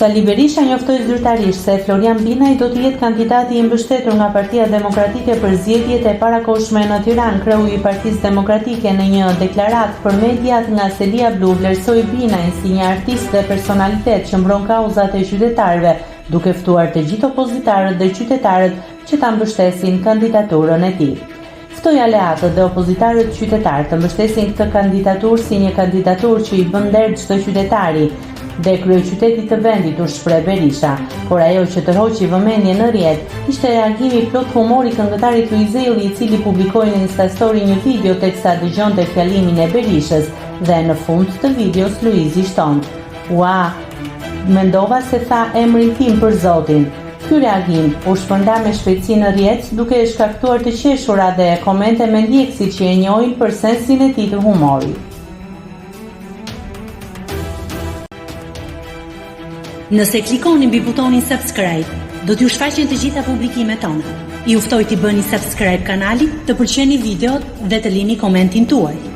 Sali Berisha njoftoi zyrtarisht se Florian Binaj do të jetë kandidati i mbështetur nga Partia Demokratike për zgjedhjet e parakohshme në Tiranë. Kreu i Partisë Demokratike në një deklaratë për mediat nga Selia Blu vlerësoi Binajin si një artist dhe personalitet që mbron kauzat e qytetarëve, duke ftuar të gjithë opozitarët dhe qytetarët që ta mbështesin kandidaturën e tij. Ftoi aleatët dhe opozitarët qytetarë të mbështesin këtë kandidaturë si një kandidaturë që i bën nder çdo qytetari dhe kryeqyteti të vendit, u shpreh Berisha, por ajo që tërhoqi vëmendje në rrjet ishte reagimi plot humor i këngëtarit Luizelli, i cili publikoi në Instastory një video teksa dëgjonte fjalimin e Berishës dhe në fund të videos Luizi shton: "Ua, mendova se tha emrin tim për Zotin." Ky reagim u shpërnda me shpejtësi në rrjet, duke e shkaktuar të qeshura dhe komente me ndjekësit që e njohin për sensin e tij të humorit. Nëse klikoni mbi butonin subscribe, do t'ju shfaqen të gjitha publikimet tona. Ju ftoj t'i bëni subscribe kanalit, të pëlqeni videot dhe të lini komentin tuaj.